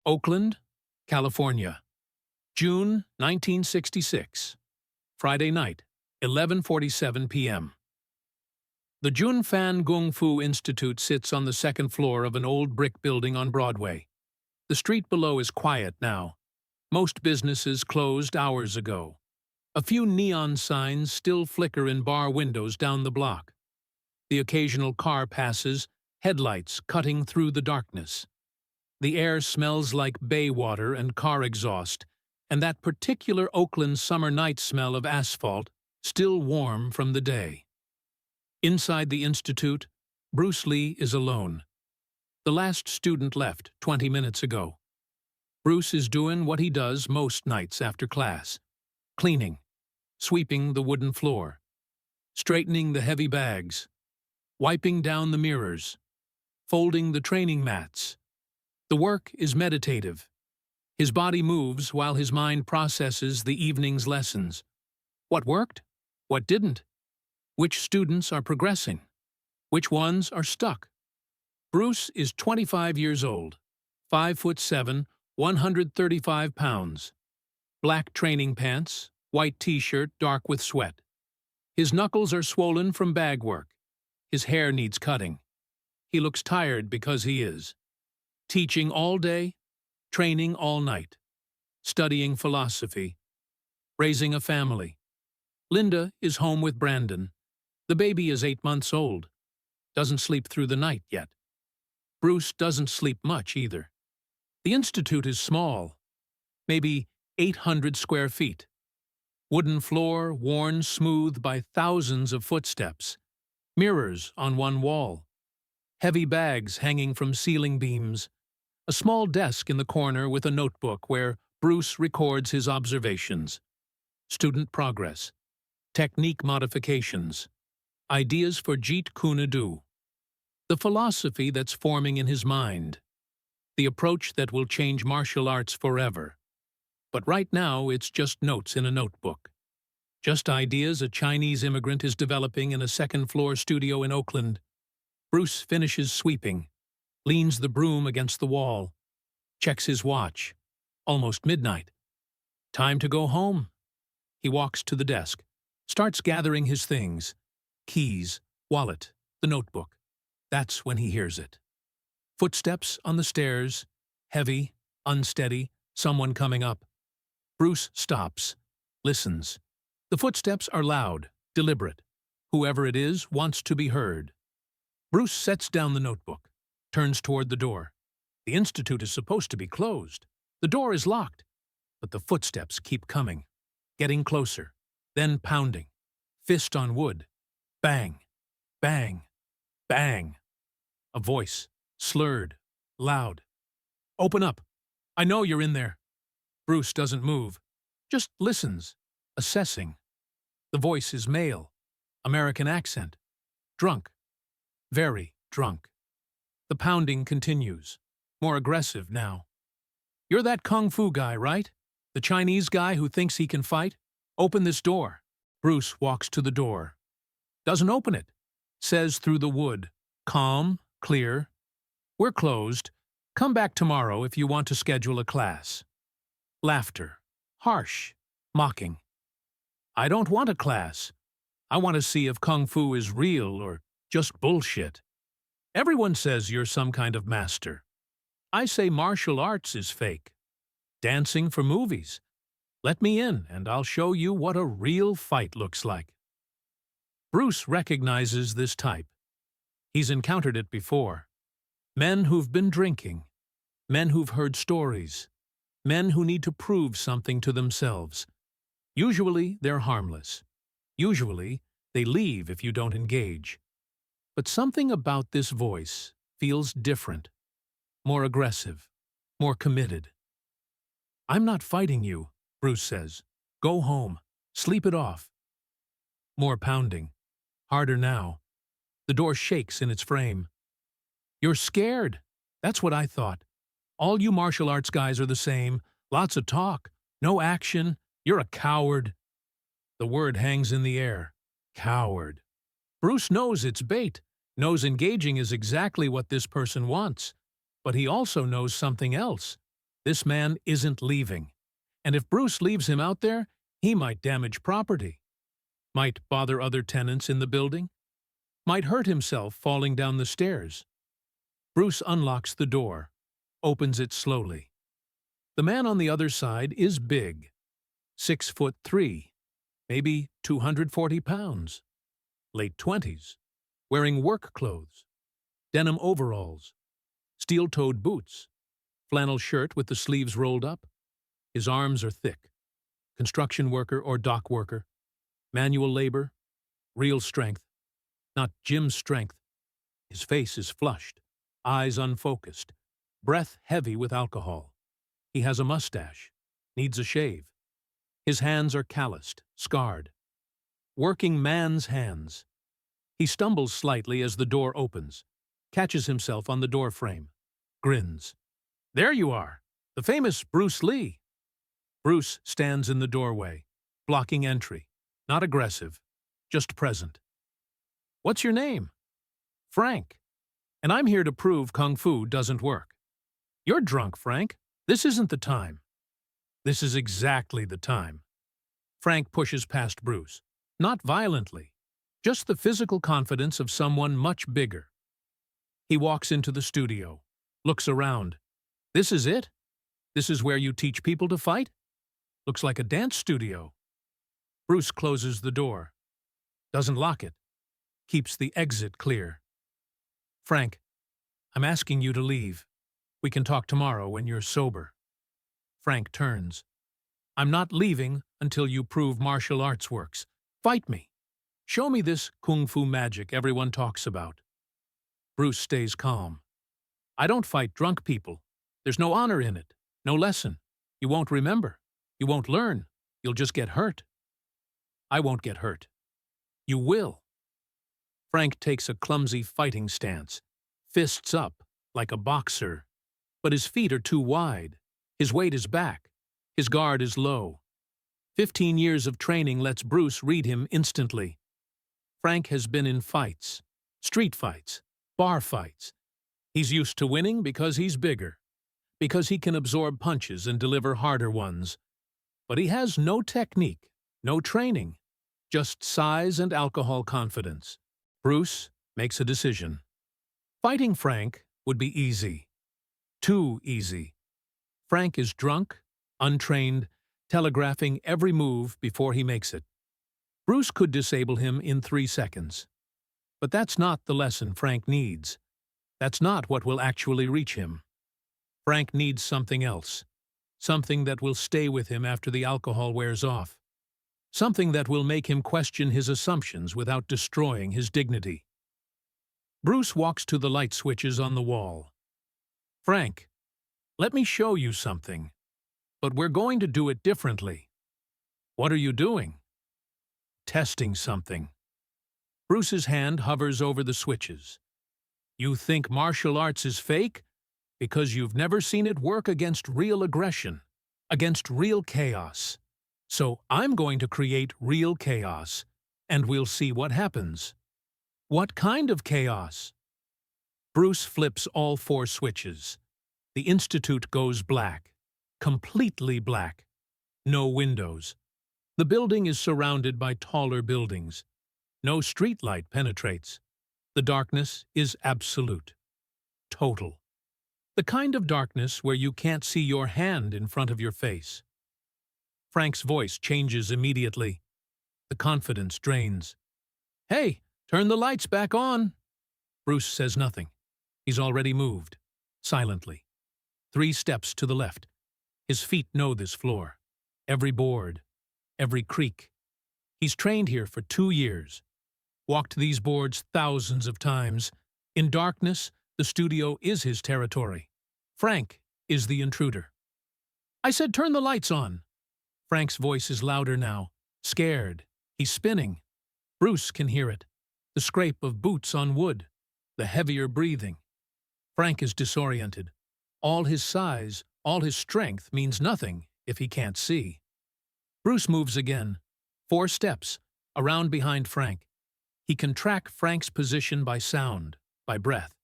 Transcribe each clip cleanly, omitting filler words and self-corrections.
Oakland, California, June 1966. Friday night, 11:47 p.m. The Jun Fan Institute sits on the second floor of an old brick building on Broadway. The street below is quiet now. Most businesses closed hours ago. A few neon signs still flicker in bar windows down the block. The occasional car passes, headlights cutting through the darkness. The air smells like bay water and car exhaust, and that particular Oakland summer night smell of asphalt, still warm from the day. Inside the institute, Bruce Lee is alone. The last student left 20 minutes ago. Bruce is doing what he does most nights after class: cleaning, sweeping the wooden floor, straightening the heavy bags, wiping down the mirrors, folding the training mats. The work is meditative. His body moves while his mind processes the evening's lessons. What worked? What didn't? Which students are progressing? Which ones are stuck? Bruce is 25 years old, 5'7", 135 pounds. Black training pants, white t-shirt dark with sweat. His knuckles are swollen from bag work. His hair needs cutting. He looks tired because he is. Teaching all day, training all night, studying philosophy, raising a family. Linda is home with Brandon. The baby is 8 months old. Doesn't sleep through the night yet. Bruce doesn't sleep much either. The institute is small, maybe 800 square feet. Wooden floor worn smooth by thousands of footsteps. Mirrors on one wall. Heavy bags hanging from ceiling beams. A small desk in the corner with a notebook where Bruce records his observations. Student progress. Technique modifications. Ideas for Jeet Kune Do. The philosophy that's forming in his mind. The approach that will change martial arts forever. But right now it's just notes in a notebook. Just ideas a Chinese immigrant is developing in a second-floor studio in Oakland. Bruce finishes sweeping, leans the broom against the wall, checks his watch. Almost midnight. Time to go home. He walks to the desk, starts gathering his things. Keys, wallet, the notebook. That's when he hears it. Footsteps on the stairs, heavy, unsteady, someone coming up. Bruce stops, listens. The footsteps are loud, deliberate. Whoever it is wants to be heard. Bruce sets down the notebook, turns toward the door. The institute is supposed to be closed. The door is locked, but the footsteps keep coming, getting closer, then pounding. Fist on wood. Bang, bang, bang. A voice, slurred, loud. Open up. I know you're in there. Bruce doesn't move, just listens, assessing. The voice is male, American accent, drunk, very drunk. The pounding continues, more aggressive now. You're that kung fu guy, right? The Chinese guy who thinks he can fight? Open this door. Bruce walks to the door. Doesn't open it. Says through the wood. Calm, clear. We're closed. Come back tomorrow if you want to schedule a class. Laughter. Harsh. Mocking. I don't want a class. I want to see if kung fu is real or just bullshit. Everyone says you're some kind of master. I say martial arts is fake. Dancing for movies. Let me in and I'll show you what a real fight looks like. Bruce recognizes this type. He's encountered it before. Men who've been drinking. Men who've heard stories. Men who need to prove something to themselves. Usually they're harmless. Usually they leave if you don't engage. But something about this voice feels different. More aggressive. More committed. I'm not fighting you, Bruce says. Go home. Sleep it off. More pounding. Harder now. The door shakes in its frame. You're scared. That's what I thought. All you martial arts guys are the same. Lots of talk. No action. You're a coward. The word hangs in the air. Coward. Bruce knows it's bait. Knows engaging is exactly what this person wants. But he also knows something else. This man isn't leaving. And if Bruce leaves him out there, he might damage property, might bother other tenants in the building, might hurt himself falling down the stairs. Bruce unlocks the door, opens it slowly. The man on the other side is big, 6'3", maybe 240 pounds, late 20s, wearing work clothes, denim overalls, steel-toed boots, flannel shirt with the sleeves rolled up. His arms are thick. Construction worker or dock worker. Manual labor. Real strength. Not gym strength. His face is flushed. Eyes unfocused. Breath heavy with alcohol. He has a mustache. Needs a shave. His hands are calloused, scarred. Working man's hands. He stumbles slightly as the door opens. Catches himself on the door frame. Grins. There you are. The famous Bruce Lee. Bruce stands in the doorway, blocking entry. Not aggressive, just present. What's your name? Frank. And I'm here to prove Kung Fu doesn't work. You're drunk, Frank. This isn't the time. This is exactly the time. Frank pushes past Bruce. Not violently, just the physical confidence of someone much bigger. He walks into the studio, looks around. This is it? This is where you teach people to fight? Looks like a dance studio. Bruce closes the door. Doesn't lock it. Keeps the exit clear. Frank, I'm asking you to leave. We can talk tomorrow when you're sober. Frank turns. I'm not leaving until you prove martial arts works. Fight me. Show me this kung fu magic everyone talks about. Bruce stays calm. I don't fight drunk people. There's no honor in it. No lesson. You won't remember. You won't learn. You'll just get hurt. I won't get hurt. You will. Frank takes a clumsy fighting stance, fists up, like a boxer. But his feet are too wide. His weight is back. His guard is low. 15 years of training lets Bruce read him instantly. Frank has been in fights, street fights, bar fights. He's used to winning because he's bigger, because he can absorb punches and deliver harder ones. But he has no technique, no training, just size and alcohol confidence. Bruce makes a decision. Fighting Frank would be easy. Too easy. Frank is drunk, untrained, telegraphing every move before he makes it. Bruce could disable him in 3 seconds. But that's not the lesson Frank needs. That's not what will actually reach him. Frank needs something else. Something that will stay with him after the alcohol wears off. Something that will make him question his assumptions without destroying his dignity. Bruce walks to the light switches on the wall. Frank, let me show you something. But we're going to do it differently. What are you doing? Testing something. Bruce's hand hovers over the switches. You think martial arts is fake? Because you've never seen it work against real aggression, against real chaos. So I'm going to create real chaos, and we'll see what happens. What kind of chaos? Bruce flips all 4 switches. The Institute goes black, completely black. No windows. The building is surrounded by taller buildings. No streetlight penetrates. The darkness is absolute, total. The kind of darkness where you can't see your hand in front of your face. Frank's voice changes immediately. The confidence drains. Hey, turn the lights back on. Bruce says nothing. He's already moved, silently. 3 steps to the left. His feet know this floor. Every board, every creak. He's trained here for 2 years. Walked these boards thousands of times. In darkness, the studio is his territory. Frank is the intruder. I said turn the lights on. Frank's voice is louder now, scared. He's spinning. Bruce can hear it. The scrape of boots on wood, the heavier breathing. Frank is disoriented. All his size, all his strength means nothing if he can't see. Bruce moves again. 4 steps, around behind Frank. He can track Frank's position by sound, by breath,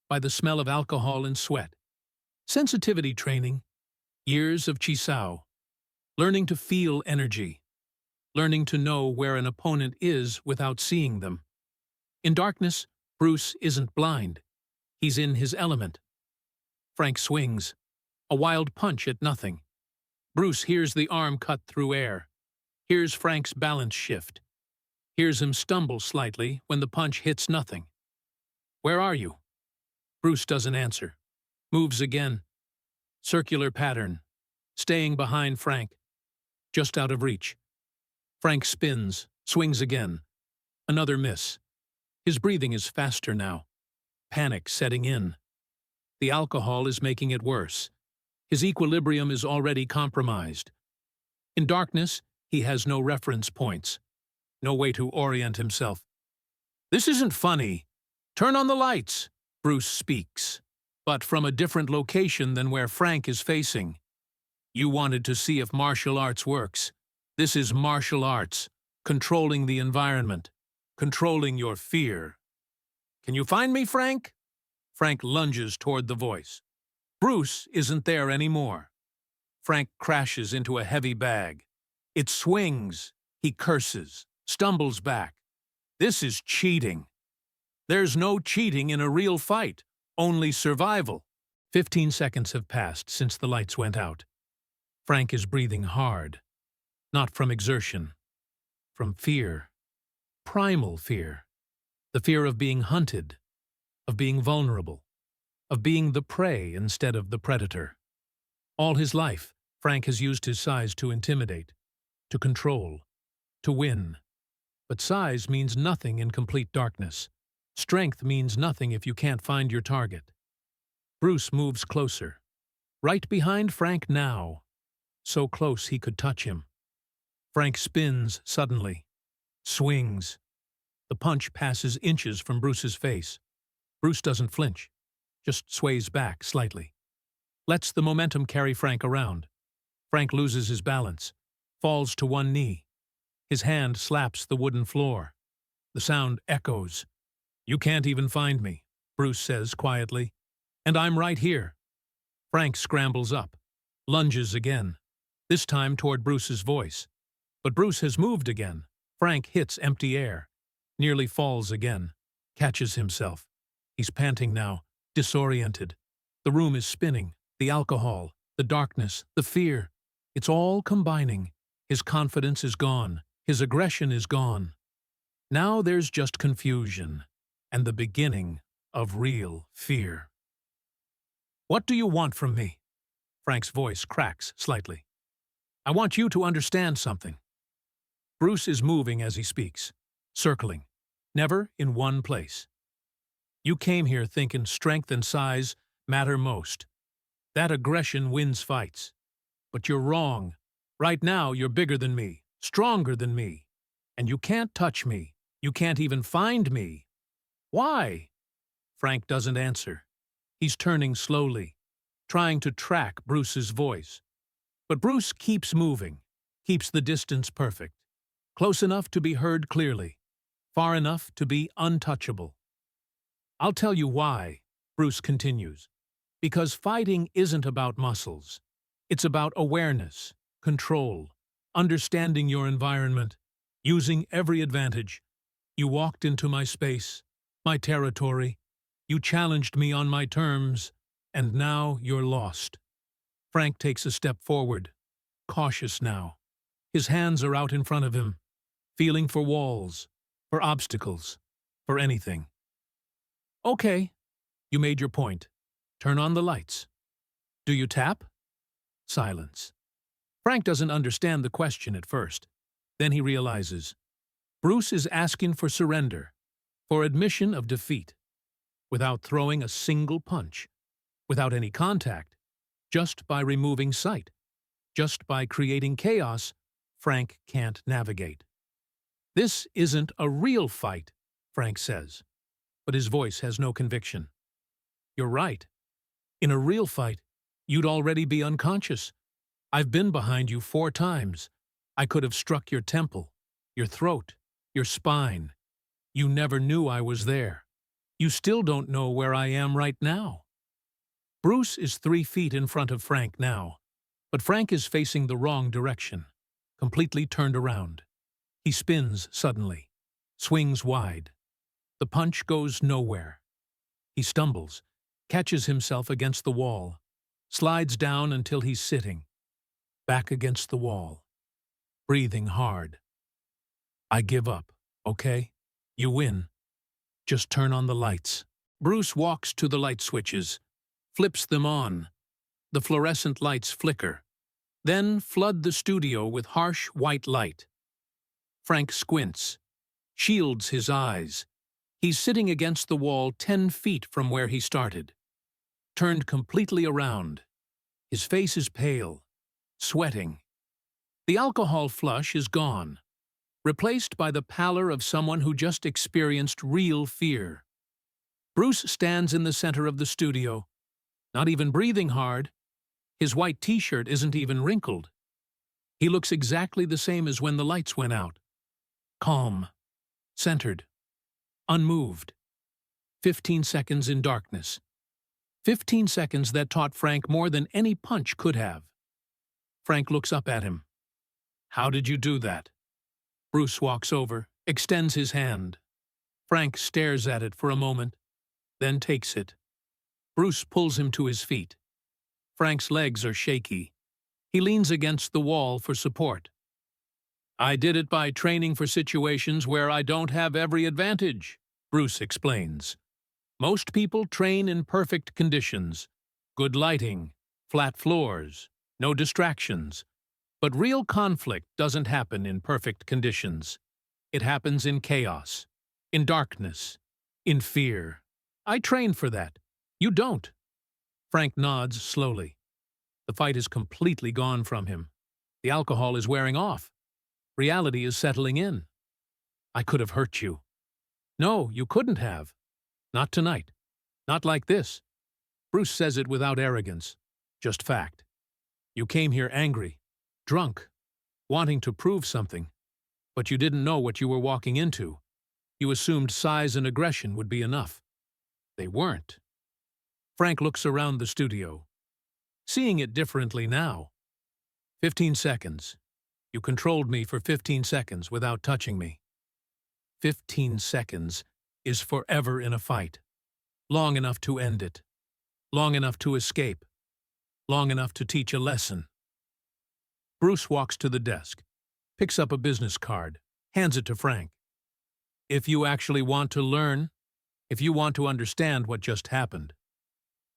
by the smell of alcohol and sweat. Sensitivity training. Years of Chisao. Learning to feel energy. Learning to know where an opponent is without seeing them. In darkness, Bruce isn't blind. He's in his element. Frank swings. A wild punch at nothing. Bruce hears the arm cut through air. Hears Frank's balance shift. Hears him stumble slightly when the punch hits nothing. Where are you? Bruce doesn't answer. Moves again. Circular pattern. Staying behind Frank. Just out of reach. Frank spins, swings again. Another miss. His breathing is faster now. Panic setting in. The alcohol is making it worse. His equilibrium is already compromised. In darkness, he has no reference points. No way to orient himself. This isn't funny. Turn on the lights, Bruce speaks, but from a different location than where Frank is facing. You wanted to see if martial arts works. This is martial arts, controlling the environment, controlling your fear. Can you find me, Frank? Frank lunges toward the voice. Bruce isn't there anymore. Frank crashes into a heavy bag. It swings. He curses, stumbles back. This is cheating. There's no cheating in a real fight, only survival. 15 seconds have passed since the lights went out. Frank is breathing hard, not from exertion, from fear, primal fear, the fear of being hunted, of being vulnerable, of being the prey instead of the predator. All his life, Frank has used his size to intimidate, to control, to win. But size means nothing in complete darkness. Strength means nothing if you can't find your target. Bruce moves closer, right behind Frank now, so close he could touch him. Frank spins suddenly, swings. The punch passes inches from Bruce's face. Bruce doesn't flinch, just sways back slightly. Lets the momentum carry Frank around. Frank loses his balance, falls to one knee. His hand slaps the wooden floor. The sound echoes. You can't even find me, Bruce says quietly. And I'm right here. Frank scrambles up, lunges again, this time toward Bruce's voice. But Bruce has moved again. Frank hits empty air, nearly falls again, catches himself. He's panting now, disoriented. The room is spinning, the alcohol, the darkness, the fear. It's all combining. His confidence is gone. His aggression is gone. Now there's just confusion and the beginning of real fear. What do you want from me? Frank's voice cracks slightly. I want you to understand something. Bruce is moving as he speaks, circling, never in one place. You came here thinking strength and size matter most. That aggression wins fights. But you're wrong. Right now, you're bigger than me, stronger than me. And you can't touch me. You can't even find me. Why? Frank doesn't answer. He's turning slowly, trying to track Bruce's voice. But Bruce keeps moving, keeps the distance perfect, close enough to be heard clearly, far enough to be untouchable. I'll tell you why, Bruce continues. Because fighting isn't about muscles. It's about awareness, control, understanding your environment, using every advantage. You walked into my space, my territory. You challenged me on my terms, and now you're lost. Frank takes a step forward, cautious now. His hands are out in front of him, feeling for walls, for obstacles, for anything. Okay, you made your point. Turn on the lights. Do you tap? Silence. Frank doesn't understand the question at first. Then he realizes. Bruce is asking for surrender, for admission of defeat, without throwing a single punch, without any contact, just by removing sight, just by creating chaos Frank can't navigate. This isn't a real fight, Frank says, but his voice has no conviction. You're right. In a real fight, you'd already be unconscious. I've been behind you 4 times. I could have struck your temple, your throat, your spine. You never knew I was there. You still don't know where I am right now. Bruce is 3 feet in front of Frank now, But Frank is facing the wrong direction, completely turned around. He spins suddenly, swings wide. The punch goes nowhere. He stumbles, catches himself against the wall, slides down until he's sitting, back against the wall, breathing hard. I give up, okay? You win. Just turn on the lights. Bruce walks to the light switches, flips them on. The fluorescent lights flicker, then flood the studio with harsh white light. Frank squints, shields his eyes. He's sitting against the wall 10 feet from where he started, turned completely around. His face is pale, sweating. The alcohol flush is gone, replaced by the pallor of someone who just experienced real fear. Bruce stands in the center of the studio, not even breathing hard. His white t-shirt isn't even wrinkled. He looks exactly the same as when the lights went out. Calm, centered, unmoved. 15 seconds in darkness. 15 seconds that taught Frank more than any punch could have. Frank looks up at him. How did you do that? Bruce walks over, extends his hand. Frank stares at it for a moment, then takes it. Bruce pulls him to his feet. Frank's legs are shaky. He leans against the wall for support. I did it by training for situations where I don't have every advantage, Bruce explains. Most people train in perfect conditions. Good lighting, flat floors, no distractions. But real conflict doesn't happen in perfect conditions. It happens in chaos, in darkness, in fear. I train for that. You don't. Frank nods slowly. The fight is completely gone from him. The alcohol is wearing off. Reality is settling in. I could have hurt you. No, you couldn't have. Not tonight. Not like this. Bruce says it without arrogance. Just fact. You came here angry, drunk, wanting to prove something. But you didn't know what you were walking into. You assumed size and aggression would be enough. They weren't. Frank looks around the studio, seeing it differently now. 15 seconds. You controlled me for 15 seconds without touching me. 15 seconds is forever in a fight. Long enough to end it. Long enough to escape. Long enough to teach a lesson. Bruce walks to the desk, picks up a business card, hands it to Frank. If you actually want to learn, if you want to understand what just happened,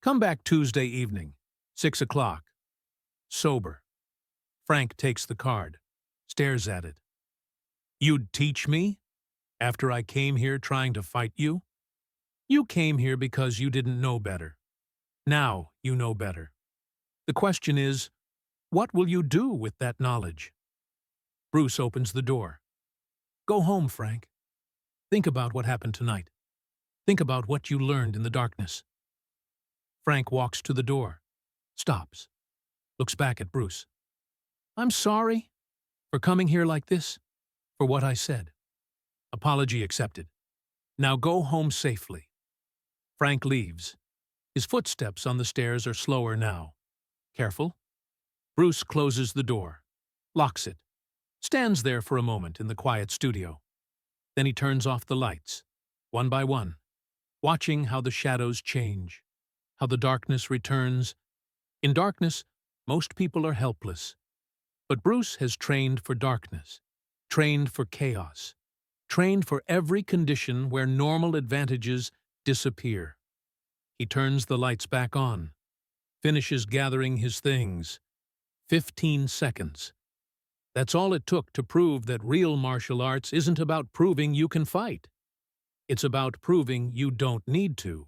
come back Tuesday evening, 6 o'clock. Sober. Frank takes the card, stares at it. You'd teach me? After I came here trying to fight you? You came here because you didn't know better. Now you know better. The question is, what will you do with that knowledge? Bruce opens the door. Go home, Frank. Think about what happened tonight. Think about what you learned in the darkness. Frank walks to the door, stops, looks back at Bruce. I'm sorry for coming here like this, for what I said. Apology accepted. Now go home safely. Frank leaves. His footsteps on the stairs are slower now. Careful. Bruce closes the door, locks it, stands there for a moment in the quiet studio. Then he turns off the lights, one by one, watching how the shadows change, how the darkness returns. In darkness, most people are helpless. But Bruce has trained for darkness, trained for chaos, trained for every condition where normal advantages disappear. He turns the lights back on, finishes gathering his things. 15 seconds. That's all it took to prove that real martial arts isn't about proving you can fight. It's about proving you don't need to.